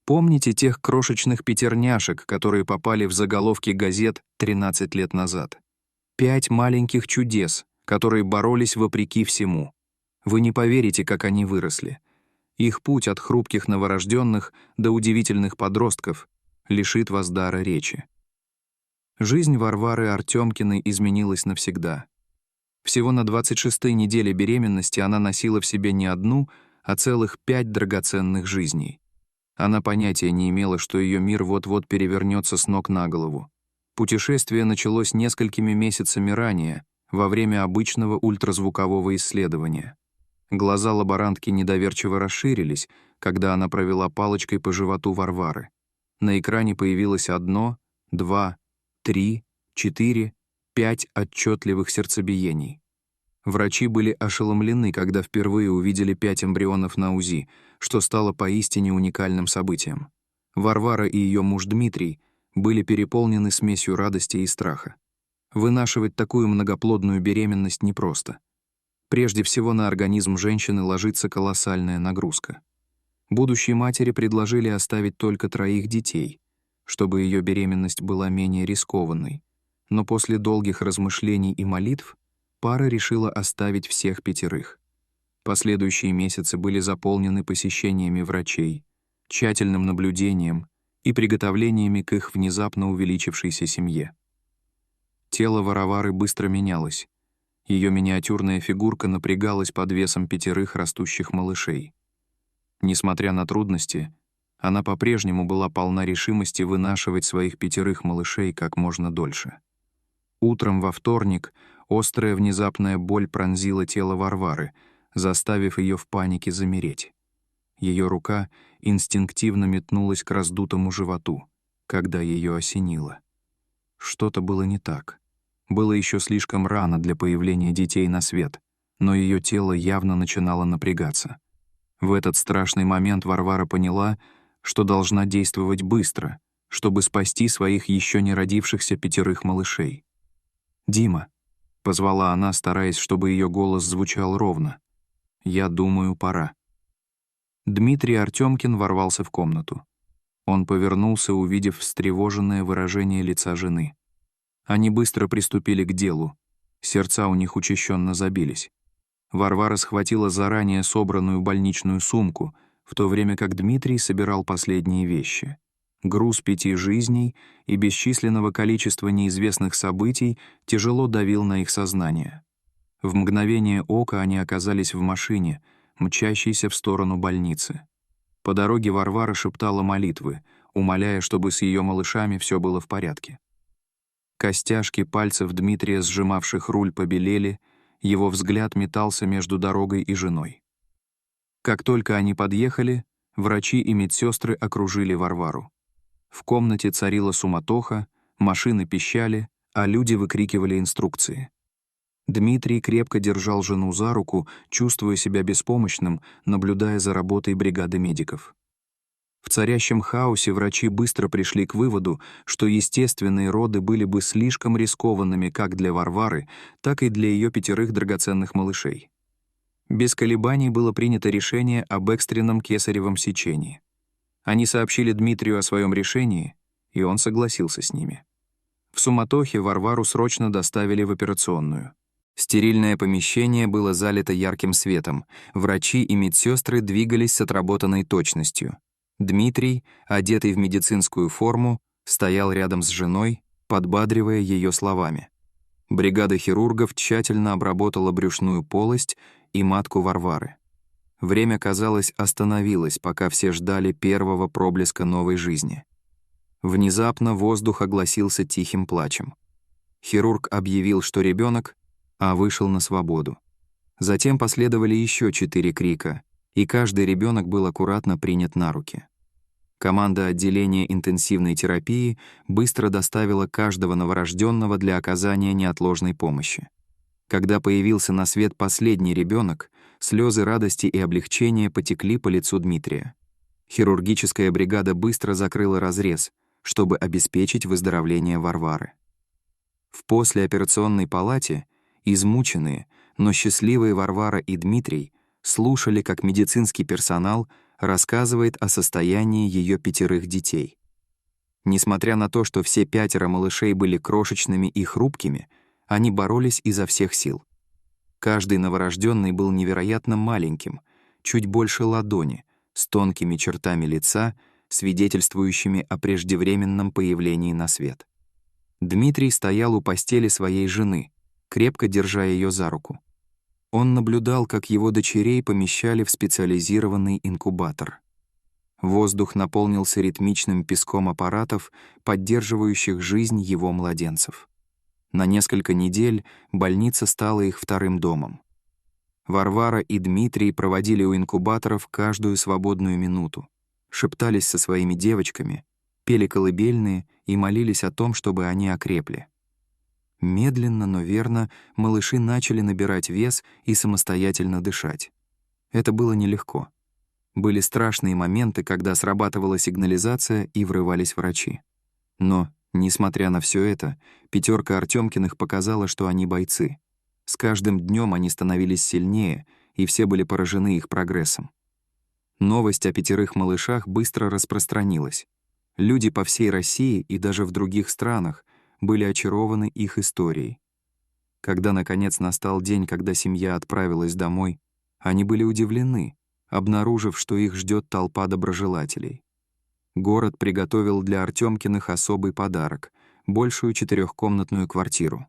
Помните тех крошечных пятерняшек, которые попали в заголовки газет 13 лет назад? 5 маленьких чудес, которые боролись вопреки всему. Вы не поверите, как они выросли. Их путь от хрупких новорожденных до удивительных подростков лишит вас дара речи. Жизнь Варвары Артемкиной изменилась навсегда. Всего на 26-й неделе беременности она носила в себе не одну, а целых 5 драгоценных жизней. Она понятия не имела, что ее мир вот-вот перевернется с ног на голову. Путешествие началось несколькими месяцами ранее, во время обычного ультразвукового исследования. Глаза лаборантки недоверчиво расширились, когда она провела палочкой по животу Варвары. На экране появилось 1, 2, 3, 4, 5 отчетливых сердцебиений. Врачи были ошеломлены, когда впервые увидели 5 эмбрионов на УЗИ, что стало поистине уникальным событием. Варвара и ее муж Дмитрий были переполнены смесью радости и страха. Вынашивать такую многоплодную беременность непросто. Прежде всего на организм женщины ложится колоссальная нагрузка. Будущей матери предложили оставить только 3 детей, чтобы ее беременность была менее рискованной. Но после долгих размышлений и молитв пара решила оставить всех 5. Последующие месяцы были заполнены посещениями врачей, тщательным наблюдением и приготовлениями к их внезапно увеличившейся семье. Тело Варвары быстро менялось. Ее миниатюрная фигурка напрягалась под весом 5 растущих малышей. Несмотря на трудности, она по-прежнему была полна решимости вынашивать своих 5 малышей как можно дольше. Утром во вторник острая внезапная боль пронзила тело Варвары, заставив ее в панике замереть. Ее рука инстинктивно метнулась к раздутому животу, когда ее осенило. Что-то было не так. Было еще слишком рано для появления детей на свет, но ее тело явно начинало напрягаться. В этот страшный момент Варвара поняла, что должна действовать быстро, чтобы спасти своих еще не родившихся 5 малышей. «Дима», — позвала она, стараясь, чтобы ее голос звучал ровно. «Я думаю, пора». Дмитрий Артемкин ворвался в комнату. Он повернулся, увидев встревоженное выражение лица жены. Они быстро приступили к делу. Сердца у них учащенно забились. Варвара схватила заранее собранную больничную сумку, в то время как Дмитрий собирал последние вещи. Груз 5 жизней и бесчисленного количества неизвестных событий тяжело давил на их сознание. В мгновение ока они оказались в машине, мчащейся в сторону больницы. По дороге Варвара шептала молитвы, умоляя, чтобы с ее малышами все было в порядке. Костяшки пальцев Дмитрия, сжимавших руль, побелели, его взгляд метался между дорогой и женой. Как только они подъехали, врачи и медсестры окружили Варвару. В комнате царила суматоха, машины пищали, а люди выкрикивали инструкции. Дмитрий крепко держал жену за руку, чувствуя себя беспомощным, наблюдая за работой бригады медиков. В царящем хаосе врачи быстро пришли к выводу, что естественные роды были бы слишком рискованными как для Варвары, так и для ее 5 драгоценных малышей. Без колебаний было принято решение об экстренном кесаревом сечении. Они сообщили Дмитрию о своем решении, и он согласился с ними. В суматохе Варвару срочно доставили в операционную. Стерильное помещение было залито ярким светом, врачи и медсестры двигались с отработанной точностью. Дмитрий, одетый в медицинскую форму, стоял рядом с женой, подбадривая ее словами. Бригада хирургов тщательно обработала брюшную полость и матку Варвары. Время, казалось, остановилось, пока все ждали первого проблеска новой жизни. Внезапно воздух огласился тихим плачем. Хирург объявил, что ребенок, а вышел на свободу. Затем последовали еще 4 крика, и каждый ребенок был аккуратно принят на руки. Команда отделения интенсивной терапии быстро доставила каждого новорожденного для оказания неотложной помощи. Когда появился на свет последний ребенок, слезы радости и облегчения потекли по лицу Дмитрия. Хирургическая бригада быстро закрыла разрез, чтобы обеспечить выздоровление Варвары. В послеоперационной палате измученные, но счастливые Варвара и Дмитрий слушали, как медицинский персонал рассказывает о состоянии ее 5 детей. Несмотря на то, что все 5 малышей были крошечными и хрупкими, они боролись изо всех сил. Каждый новорожденный был невероятно маленьким, чуть больше ладони, с тонкими чертами лица, свидетельствующими о преждевременном появлении на свет. Дмитрий стоял у постели своей жены, крепко держа ее за руку. Он наблюдал, как его дочерей помещали в специализированный инкубатор. Воздух наполнился ритмичным писком аппаратов, поддерживающих жизнь его младенцев. На несколько недель больница стала их вторым домом. Варвара и Дмитрий проводили у инкубаторов каждую свободную минуту, шептались со своими девочками, пели колыбельные и молились о том, чтобы они окрепли. Медленно, но верно, малыши начали набирать вес и самостоятельно дышать. Это было нелегко. Были страшные моменты, когда срабатывала сигнализация и врывались врачи. Но, несмотря на все это, 5 Артёмкиных показала, что они бойцы. С каждым днем они становились сильнее, и все были поражены их прогрессом. Новость о 5 малышах быстро распространилась. Люди по всей России и даже в других странах были очарованы их историей. Когда, наконец, настал день, когда семья отправилась домой, они были удивлены, обнаружив, что их ждет толпа доброжелателей. Город приготовил для Артёмкиных особый подарок — большую 4-комнатную квартиру.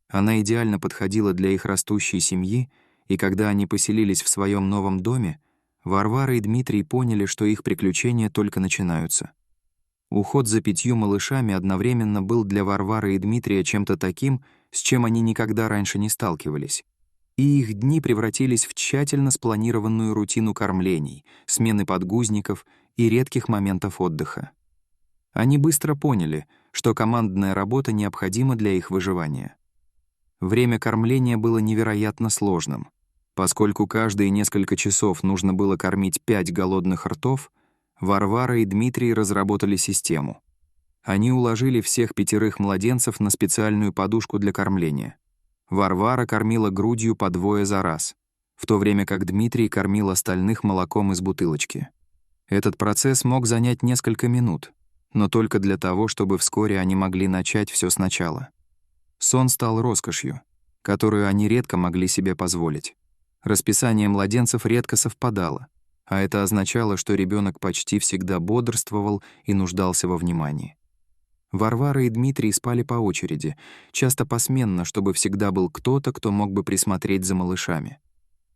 Она идеально подходила для их растущей семьи, и когда они поселились в своем новом доме, Варвара и Дмитрий поняли, что их приключения только начинаются. Уход за 5 малышами одновременно был для Варвары и Дмитрия чем-то таким, с чем они никогда раньше не сталкивались. И их дни превратились в тщательно спланированную рутину кормлений, смены подгузников и редких моментов отдыха. Они быстро поняли, что командная работа необходима для их выживания. Время кормления было невероятно сложным. Поскольку каждые несколько часов нужно было кормить 5 голодных ртов, Варвара и Дмитрий разработали систему. Они уложили всех 5 младенцев на специальную подушку для кормления. Варвара кормила грудью по 2 за раз, в то время как Дмитрий кормил остальных молоком из бутылочки. Этот процесс мог занять несколько минут, но только для того, чтобы вскоре они могли начать все сначала. Сон стал роскошью, которую они редко могли себе позволить. Расписание младенцев редко совпадало, а это означало, что ребенок почти всегда бодрствовал и нуждался во внимании. Варвара и Дмитрий спали по очереди, часто посменно, чтобы всегда был кто-то, кто мог бы присмотреть за малышами.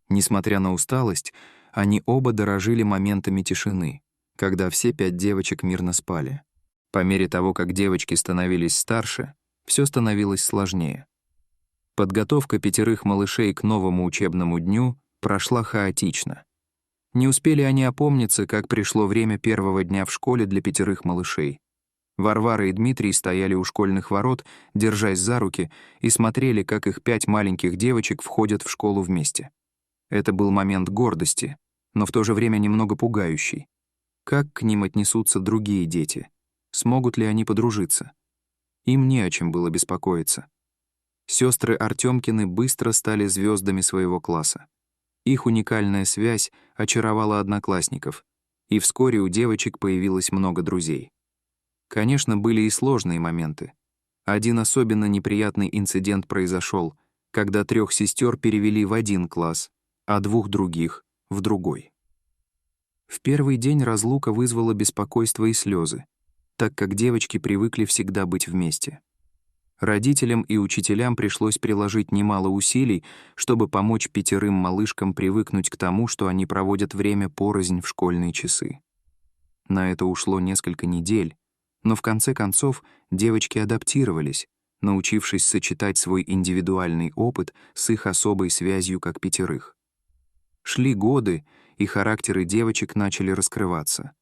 Несмотря на усталость, они оба дорожили моментами тишины, когда все 5 девочек мирно спали. По мере того, как девочки становились старше, все становилось сложнее. Подготовка 5 малышей к новому учебному дню прошла хаотично. Не успели они опомниться, как пришло время первого дня в школе для 5 малышей. Варвара и Дмитрий стояли у школьных ворот, держась за руки, и смотрели, как их 5 маленьких девочек входят в школу вместе. Это был момент гордости, но в то же время немного пугающий. Как к ним отнесутся другие дети? Смогут ли они подружиться? Им не о чем было беспокоиться. Сестры Артёмкины быстро стали звездами своего класса. Их уникальная связь очаровала одноклассников, и вскоре у девочек появилось много друзей. Конечно, были и сложные моменты. Один особенно неприятный инцидент произошел, когда 3 сестер перевели в один класс, а 2 других — в другой. В первый день разлука вызвала беспокойство и слезы, так как девочки привыкли всегда быть вместе. Родителям и учителям пришлось приложить немало усилий, чтобы помочь 5 малышкам привыкнуть к тому, что они проводят время порознь в школьные часы. На это ушло несколько недель, но в конце концов девочки адаптировались, научившись сочетать свой индивидуальный опыт с их особой связью как 5. Шли годы, и характеры девочек начали раскрываться.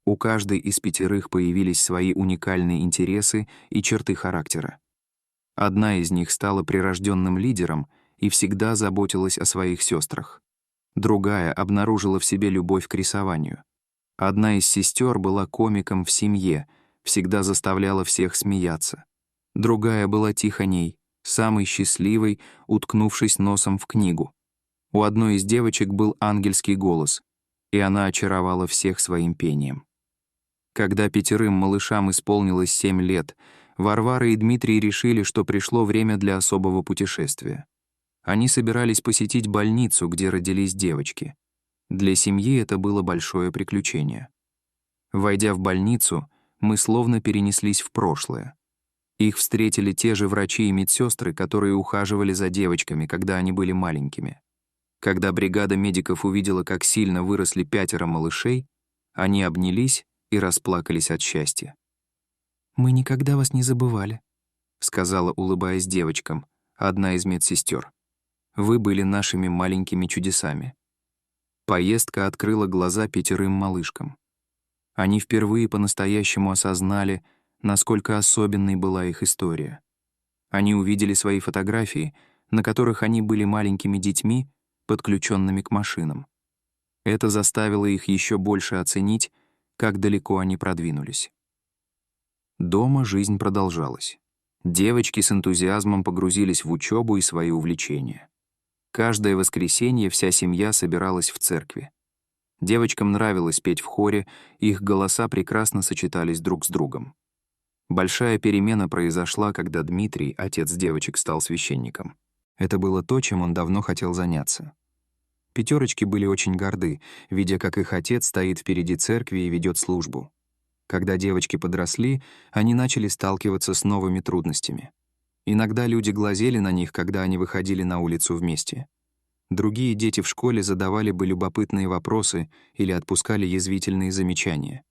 У каждой из 5 появились свои уникальные интересы и черты характера. Одна из них стала прирожденным лидером и всегда заботилась о своих сестрах. Другая обнаружила в себе любовь к рисованию. Одна из сестер была комиком в семье, всегда заставляла всех смеяться. Другая была тихоней, самой счастливой, уткнувшись носом в книгу. У одной из девочек был ангельский голос. и она очаровала всех своим пением. Когда 5 малышам исполнилось 7 лет, Варвара и Дмитрий решили, что пришло время для особого путешествия. Они собирались посетить больницу, где родились девочки. Для семьи это было большое приключение. Войдя в больницу, мы словно перенеслись в прошлое. Их встретили те же врачи и медсестры, которые ухаживали за девочками, когда они были маленькими. Когда бригада медиков увидела, как сильно выросли 5 малышей, они обнялись и расплакались от счастья. «Мы никогда вас не забывали», — сказала, улыбаясь девочкам, одна из медсестер. «Вы были нашими маленькими чудесами». Поездка открыла глаза 5 малышкам. Они впервые по-настоящему осознали, насколько особенной была их история. Они увидели свои фотографии, на которых они были маленькими детьми, подключенными к машинам. Это заставило их еще больше оценить, как далеко они продвинулись. Дома жизнь продолжалась. Девочки с энтузиазмом погрузились в учебу и свои увлечения. Каждое воскресенье вся семья собиралась в церкви. Девочкам нравилось петь в хоре, их голоса прекрасно сочетались друг с другом. Большая перемена произошла, когда Дмитрий, отец девочек, стал священником. Это было то, чем он давно хотел заняться. 5 были очень горды, видя, как их отец стоит впереди церкви и ведет службу. Когда девочки подросли, они начали сталкиваться с новыми трудностями. Иногда люди глазели на них, когда они выходили на улицу вместе. Другие дети в школе задавали бы любопытные вопросы или отпускали язвительные замечания.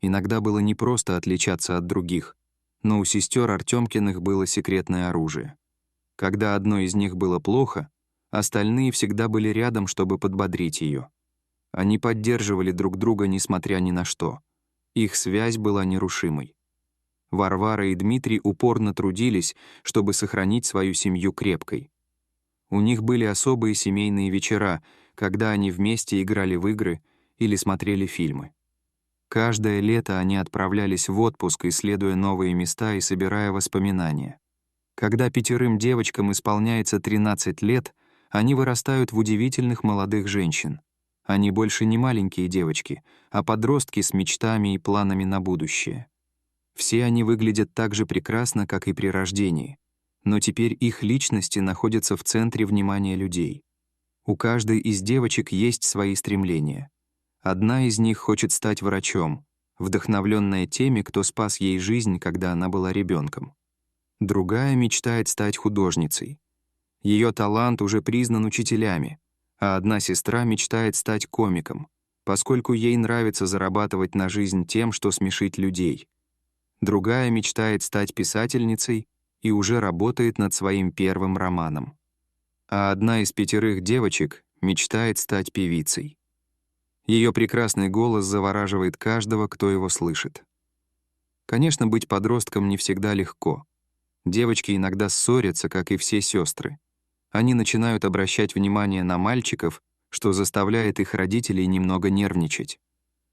Иногда было непросто отличаться от других, но у сестер Артёмкиных было секретное оружие. Когда одной из них было плохо, остальные всегда были рядом, чтобы подбодрить ее. Они поддерживали друг друга, несмотря ни на что. Их связь была нерушимой. Варвара и Дмитрий упорно трудились, чтобы сохранить свою семью крепкой. У них были особые семейные вечера, когда они вместе играли в игры или смотрели фильмы. Каждое лето они отправлялись в отпуск, исследуя новые места и собирая воспоминания. Когда 5 девочкам исполняется 13 лет, они вырастают в удивительных молодых женщин. Они больше не маленькие девочки, а подростки с мечтами и планами на будущее. Все они выглядят так же прекрасно, как и при рождении, но теперь их личности находятся в центре внимания людей. У каждой из девочек есть свои стремления. Одна из них хочет стать врачом, вдохновленная теми, кто спас ей жизнь, когда она была ребенком. Другая мечтает стать художницей. Ее талант уже признан учителями, а одна сестра мечтает стать комиком, поскольку ей нравится зарабатывать на жизнь тем, что смешит людей. Другая мечтает стать писательницей и уже работает над своим первым романом. А одна из 5 девочек мечтает стать певицей. Ее прекрасный голос завораживает каждого, кто его слышит. Конечно, быть подростком не всегда легко. Девочки иногда ссорятся, как и все сестры. Они начинают обращать внимание на мальчиков, что заставляет их родителей немного нервничать.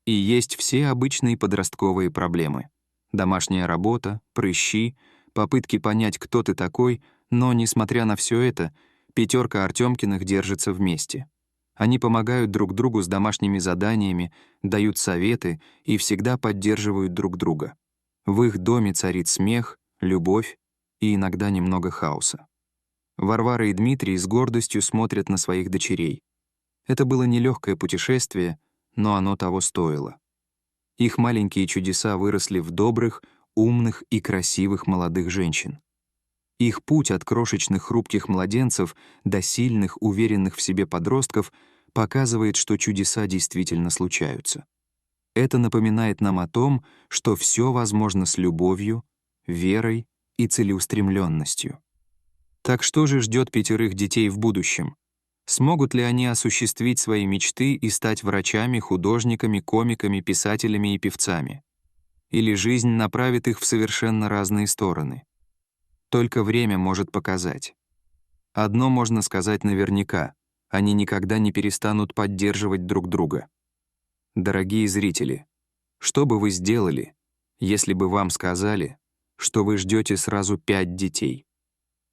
И есть все обычные подростковые проблемы. Домашняя работа, прыщи, попытки понять, кто ты такой, но, несмотря на все это, 5 Артёмкиных держится вместе. Они помогают друг другу с домашними заданиями, дают советы и всегда поддерживают друг друга. В их доме царит смех, любовь и иногда немного хаоса. Варвара и Дмитрий с гордостью смотрят на своих дочерей. Это было нелегкое путешествие, но оно того стоило. Их маленькие чудеса выросли в добрых, умных и красивых молодых женщин. Их путь от крошечных хрупких младенцев до сильных, уверенных в себе подростков показывает, что чудеса действительно случаются. Это напоминает нам о том, что все возможно с любовью, верой и целеустремленностью. Так что же ждет 5 детей в будущем? Смогут ли они осуществить свои мечты и стать врачами, художниками, комиками, писателями и певцами? Или жизнь направит их в совершенно разные стороны? Только время может показать. Одно можно сказать наверняка — они никогда не перестанут поддерживать друг друга. Дорогие зрители, что бы вы сделали, если бы вам сказали, что вы ждете сразу 5 детей?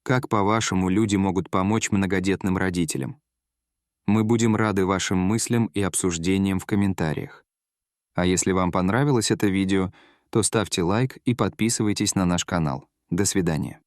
Как, по-вашему, люди могут помочь многодетным родителям? Мы будем рады вашим мыслям и обсуждениям в комментариях. А если вам понравилось это видео, то ставьте лайк и подписывайтесь на наш канал. До свидания.